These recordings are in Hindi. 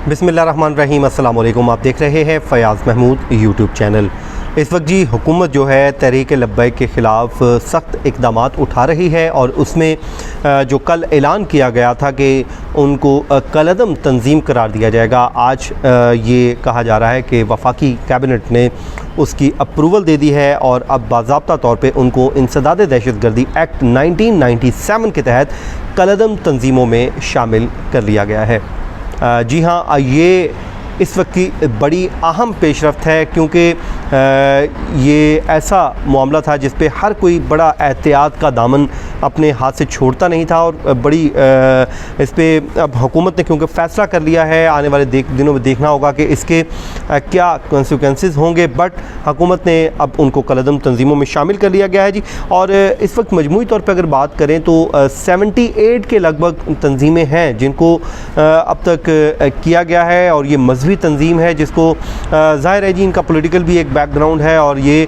बिस्मिल्लाहिर्रहमानिर्रहीम, अस्सलाम वालेकुम। आप देख रहे हैं फ़याज़ महमूद यूट्यूब चैनल। इस वक्त जी हुकूमत जो है तहरीक लब्बैक के ख़िलाफ़ सख्त इक़दामात उठा रही है और उसमें जो कल ऐलान किया गया था कि उनको कलअदम तंजीम करार दिया जाएगा, आज ये कहा जा रहा है कि वफाकी कैबिनेट ने उसकी अप्रूवल दे दी है और अब बाज़ाब्ता तौर पे उनको इंसदाद दहशतगर्दी एक्ट 1997 के तहत कलअदम तंजीमों में शामिल कर लिया गया है। जी हाँ, ये इस वक्त की बड़ी अहम पेशरफ्त है क्योंकि ये ऐसा मामला था जिस पे हर कोई बड़ा एहतियात का दामन अपने हाथ से छोड़ता नहीं था और बड़ी इस पे अब हुकूमत ने क्योंकि फ़ैसला कर लिया है, आने वाले दिनों में देखना होगा कि इसके क्या कॉन्सिक्वेंसेस होंगे, बट हुकूमत ने अब उनको कलअदम तंजीमों में शामिल कर लिया गया है जी। और इस वक्त मजमूई तौर पर अगर बात करें तो 78 के लगभग तंजीमें हैं जिनको अब तक किया गया है और ये मजहबी तंजीम है जिसको ज़ाहिर है जी इनका पॉलिटिकल भी एक बैकग्राउंड है और ये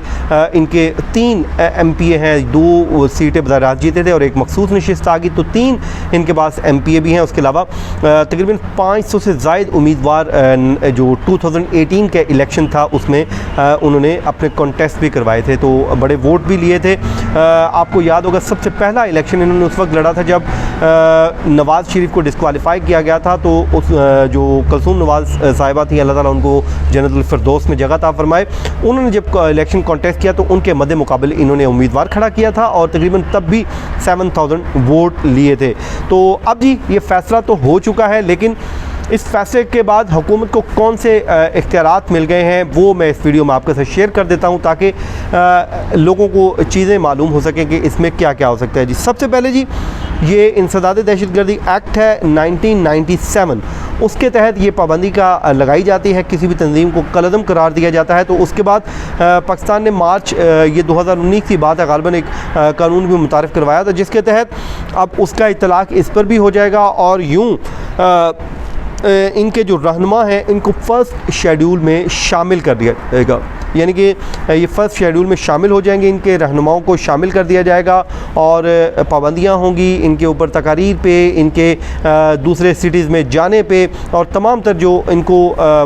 इनके 3 MPA हैं, 2 सीटें बराज जीते थे और एक मखसूस नशिस्त आ गई, तो 3 इनके पास MPA भी हैं। उसके अलावा तकरीबन 500 से ज़ायद उम्मीदवार जो 2018 का इलेक्शन था उसमें उन्होंने अपने कॉन्टेस्ट भी करवाए थे, तो बड़े वोट भी लिए थे। आपको याद होगा सबसे पहला इलेक्शन इन्होंने उस वक्त लड़ा था जब नवाज़ शरीफ को डिस्क्वालीफाई किया गया था, तो उस जो कुलसूम नवाज़ साहिबा थी, अल्लाह ताला उनको जन्नतुल फिरदौस में जगह अता फरमाए, उन्होंने जब इलेक्शन कॉन्टेस्ट किया तो उनके मद्दे मुकाबले इन्होंने उम्मीदवार खड़ा किया था और तकरीबन तब भी 7000 वोट लिए थे। तो अब जी ये फ़ैसला तो हो चुका है, लेकिन इस फैसले के बाद हुकूमत को कौन से इख्तियारात मिल गए हैं वो मैं इस वीडियो में आपके साथ शेयर कर देता हूं ताकि लोगों को चीज़ें मालूम हो सकें कि इसमें क्या क्या हो सकता है जी। सबसे पहले जी ये इंसदाद दहशतगर्दी एक्ट है 1997, उसके तहत ये पाबंदी का लगाई जाती है, किसी भी तंजीम को कलअदम करार दिया जाता है। तो उसके बाद पाकिस्तान ने मार्च ये 2019 की बात है गालिबन एक कानून भी मुतारिफ़ करवाया था जिसके तहत अब उसका इतलाक़ इस पर भी हो जाएगा और यूँ इनके जो रहनुमा हैं इनको फ़र्स्ट शेड्यूल में शामिल कर दिया जाएगा, यानी कि ये फ़र्स्ट शेड्यूल में शामिल हो जाएंगे, इनके रहनुमाओं को शामिल कर दिया जाएगा और पाबंदियाँ होंगी इनके ऊपर तकारीर पे, इनके दूसरे सिटीज़ में जाने पे और तमाम तर जो इनको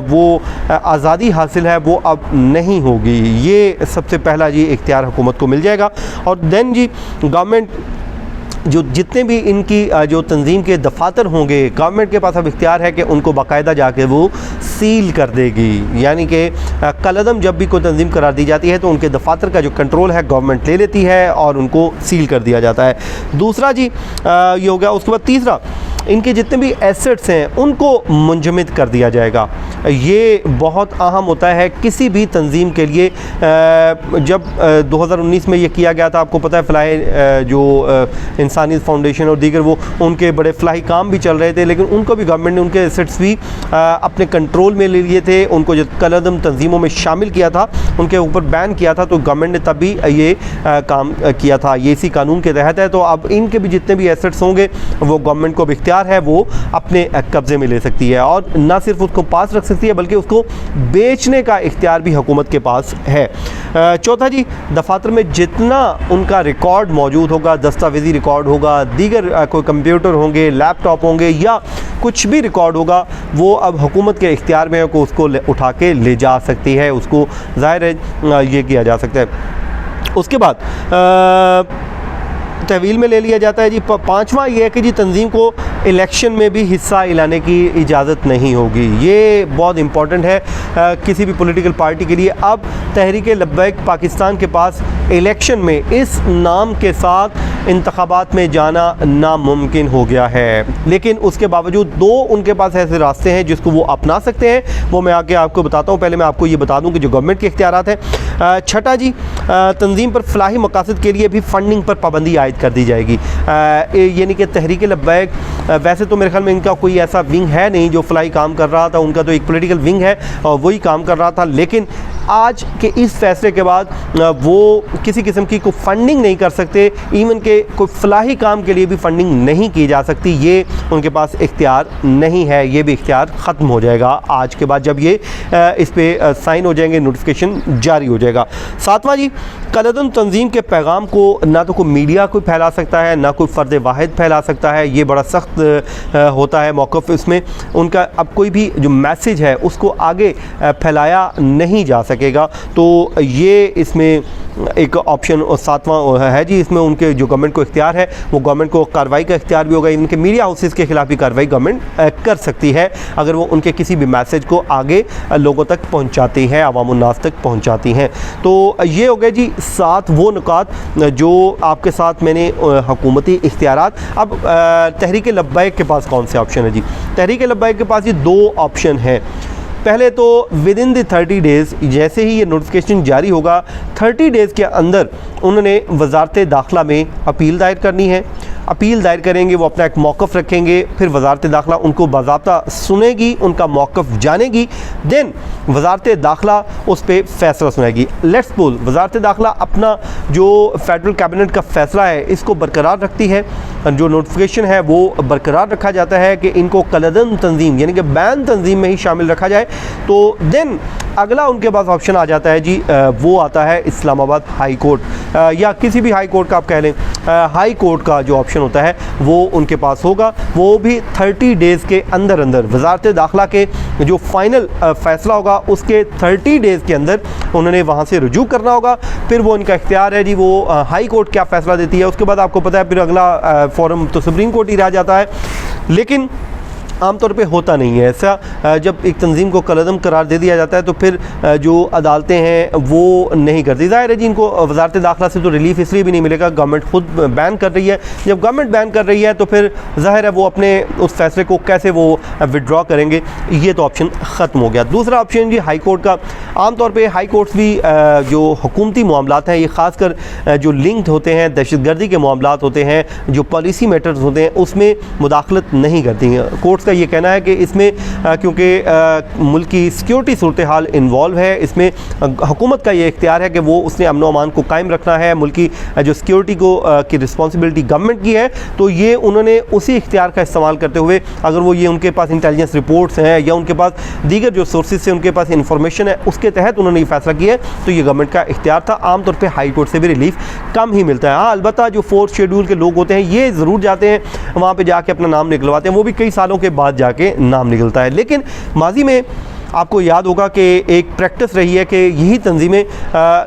वो आज़ादी हासिल है वो अब नहीं होगी। ये सबसे पहला जी इख्तियार हुकूमत को मिल जाएगा। और देन जी गवर्नमेंट जो जितने भी इनकी जो तंजीम के दफातर होंगे, गवर्नमेंट के पास अब इख्तियार है कि उनको बाकायदा जाके वो सील कर देगी, यानी कि कलअदम जब भी कोई तंजीम करार दी जाती है तो उनके दफातर का जो कंट्रोल है गवर्नमेंट ले लेती है और उनको सील कर दिया जाता है। दूसरा जी ये हो गया। उसके बाद तीसरा, इनके जितने भी एसेट्स हैं उनको मुंजमद कर दिया जाएगा। ये बहुत अहम होता है किसी भी तंजीम के लिए। जब 2019 में ये किया गया था, आपको पता है फलाही जो इंसानियत फाउंडेशन और दीगर वो उनके बड़े फलाही काम भी चल रहे थे, लेकिन उनको भी गवर्नमेंट ने उनके एसेट्स भी अपने कंट्रोल में ले लिए थे। उनको जब कलअदम तंजीमों में शामिल किया था, उनके ऊपर बैन किया था, तो गवर्नमेंट ने तब भी ये काम किया था, ये इसी कानून के तहत है। तो अब इनके भी जितने भी एसेट्स होंगे वो गवर्नमेंट को अब इख्तियार है वो अपने कब्जे में ले सकती है और ना सिर्फ उसको पास रख सकती है बल्कि उसको बेचने का इख्तियार भी हुकूमत के पास है। चौथा जी, दफातर में जितना उनका रिकॉर्ड मौजूद होगा, दस्तावेजी रिकॉर्ड होगा, दीगर कोई कंप्यूटर होंगे, लैपटॉप होंगे या कुछ भी रिकॉर्ड होगा, वो अब हुकूमत के इख्तियार में है को उसको उठा के ले जा सकती है, उसको ज़ाहिर है ये किया जा सकता है। उसके बाद तहवील में ले लिया जाता है जी। पाँचवा ये है कि जी तंजीम को इलेक्शन में भी हिस्सा लाने की इजाज़त नहीं होगी। ये बहुत इम्पॉर्टेंट है किसी भी पॉलिटिकल पार्टी के लिए। अब तहरीक लब्बैक पाकिस्तान के पास इलेक्शन में इस नाम के साथ इंतखाबात में जाना नामुमकिन हो गया है, लेकिन उसके बावजूद 2 उनके पास ऐसे रास्ते हैं जिसको वो अपना सकते हैं, वो मैं आगे आपको बताता हूँ। पहले मैं आपको ये बता दूँ कि जो गवर्नमेंट के इख्तियारात हैं। छठा जी, तंजीम पर फलाही मकासद के लिए भी फंडिंग पर पाबंदी आयद कर दी जाएगी, यानी कि तहरीक लब्बैक वैसे तो मेरे ख्याल में इनका कोई ऐसा विंग है नहीं जो फलाही काम कर रहा था, उनका तो एक पॉलिटिकल विंग है और वही काम कर रहा था, लेकिन आज के इस फैसले के बाद वो किसी किस्म की कोई फंडिंग नहीं कर सकते, इवन के कोई फलाही काम के लिए भी फंडिंग नहीं की जा सकती। ये उनके पास इख्तियार नहीं है, ये भी इख्तियार ख़त्म हो जाएगा आज के बाद जब ये इस पर साइन हो जाएंगे, नोटिफिकेशन जारी हो जाएगा। सातवां जी, कलअदम तंजीम के पैगाम को ना तो कोई मीडिया कोई फैला सकता है, ना कोई फ़र्द वाहिद फैला सकता है। ये बड़ा सख्त वक्त होता है मौक़िफ़, इसमें उनका अब कोई भी जो मैसेज है उसको आगे फैलाया नहीं जा सकेगा। तो ये इसमें एक ऑप्शन और सातवां है जी, इसमें उनके जो गवर्नमेंट को इख्तियार है वो गवर्नमेंट को कार्रवाई का इख्तियार भी होगा। इनके मीडिया हाउसेस के खिलाफ भी कार्रवाई गवर्नमेंट कर सकती है अगर वो उनके किसी भी मैसेज को आगे लोगों तक पहुंचाती हैं, अवाम उन्नास तक पहुंचाती हैं। तो ये हो गए जी 7 वो नुकात जो आपके साथ मैंने हुकूमती इख्तियारात। अब तहरीक लब्बैक के पास कौन से ऑप्शन है जी? तहरीक लब्बैक के पास ये 2 ऑप्शन हैं। पहले तो विद इन द 30 डेज़, जैसे ही ये नोटिफिकेशन जारी होगा 30 डेज़ के अंदर उन्होंने वजारत दाखिला में अपील दायर करनी है। अपील दायर करेंगे, वो अपना एक मौक़िफ़ रखेंगे, फिर वजारत दाखिला उनको बाज़ाब्ता सुनेगी, उनका मौक़िफ़ जानेगी, देन वजारत दाखिला उस पर फ़ैसला सुनाएगी। लेट्स सपोज वजारत दाखिला अपना जो फेडरल कैबिनेट का फ़ैसला है इसको बरकरार रखती है, जो नोटिफिकेशन है वो बरकरार रखा जाता है कि इनको कलदन तंजीम यानी कि बैन तंजीम में ही शामिल रखा जाए, तो देन अगला उनके पास ऑप्शन आ जाता है जी, वो आता है इस्लामाबाद हाई कोर्ट या किसी भी हाई कोर्ट का आप कह लें, हाई कोर्ट का जो ऑप्शन होता है वो उनके पास होगा। वो भी 30 डेज़ के अंदर अंदर वजारत दाखिला के जो फाइनल फ़ैसला होगा उसके 30 डेज़ के अंदर उन्होंने वहाँ से रुजू करना होगा। फिर वो उनका इख्तियार है जी, वो हाई कोर्ट क्या फ़ैसला देती है, उसके बाद आपको पता है फिर अगला फोरम तो सुप्रीम कोर्ट ही रह जाता है। लेकिन आमतौर पे होता नहीं है ऐसा। जब एक तंजीम को कलअदम करार दे दिया जाता है तो फिर जो अदालतें हैं वो नहीं करती। ज़ाहिर है जी इनको वजारत दाखिला से तो रिलीफ इसलिए भी नहीं मिलेगा, गवर्नमेंट खुद बैन कर रही है। जब गवर्नमेंट बैन कर रही है तो फिर ज़ाहिर है वो अपने उस फैसले को कैसे वो विड्रॉ करेंगे, ये तो ऑप्शन ख़त्म हो गया। दूसरा ऑप्शन जी हाई कोर्ट का। आमतौर पर हाई कोर्ट्स भी जो हुकूमती मामलात हैं, ये ख़ासकर जो लिंक्ड होते हैं, दहशतगर्दी के मामलात होते हैं, जो पॉलिसी मैटर्स होते हैं, उसमें मुदाखलत नहीं करती हैं। कोर्ट्स का ये कहना है कि इसमें क्योंकि मुल्क की सिक्योरिटी सूरत हाल इन्वॉल्व है, इसमें हुकूमत का ये इख्तियार है कि वो उसने अमन व अमान को कायम रखना है, मुल्क की जो सिक्योरिटी को की रिस्पॉन्सिबिलिटी गवर्नमेंट की है। तो ये उन्होंने उसी इख्तियार का इस्तेमाल करते हुए, अगर वो ये उनके पास इंटेलिजेंस रिपोर्ट्स हैं या उनके पास दीगर जो सोर्सेज से उनके पास इंफॉर्मेशन है उसके तहत उन्होंने ये फैसला किया है, तो ये गवर्नमेंट का इख्तियार था। आमतौर पर हाई कोर्ट से भी रिलीफ कम ही मिलता है। हाँ, अलबत्ता जो 4th शेड्यूल के लोग होते हैं ये ज़रूर जाते हैं वहाँ पर जाके अपना नाम निकलवाते हैं, वो भी कई सालों के बाद जाके नाम निकलता है। लेकिन माजी में आपको याद होगा कि एक प्रैक्टिस रही है कि यही तंजीमें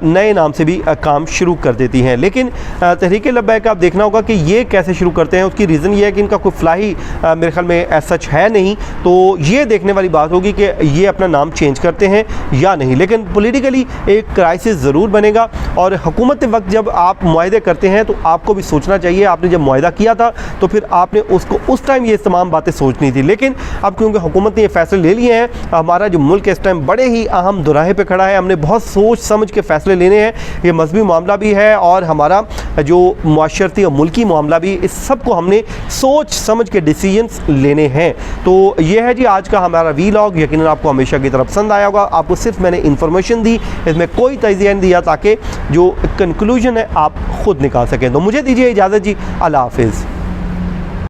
नए नाम से भी काम शुरू कर देती हैं। लेकिन तहरीक लब्बैक आप देखना होगा कि ये कैसे शुरू करते हैं। उसकी रीज़न ये है कि इनका कोई फलाही मेरे ख्याल में एज सच है नहीं, तो ये देखने वाली बात होगी कि ये अपना नाम चेंज करते हैं या नहीं। लेकिन पॉलिटिकली एक क्राइसिस ज़रूर बनेगा और हुकूमत वक्त जब आप मुआहदे करते हैं तो आपको भी सोचना चाहिए, आपने जब मुआहदा किया था तो फिर आपने उसको उस टाइम ये तमाम बातें सोचनी थी। लेकिन अब क्योंकि हुकूमत ने ये फैसले ले लिए हैं, हमारा जो मुल्क इस टाइम बड़े ही अहम दुराहे पे खड़ा है, हमने बहुत सोच समझ के फैसले लेने हैं। ये मजहबी मामला भी है और हमारा जो मुआशरती और मुल्की मामला भी, इस सब को हमने सोच समझ के डिसीजंस लेने हैं। तो ये है जी आज का हमारा वीलॉग। यकीनन आपको हमेशा की तरफ पसंद आया होगा। आपको सिर्फ मैंने इन्फॉर्मेशन दी, इसमें कोई तजिया नहीं दिया ताकि जो कंक्लूजन है आप खुद निकाल सकें। तो मुझे दीजिए इजाज़त जी, अल्लाह हाफिज़।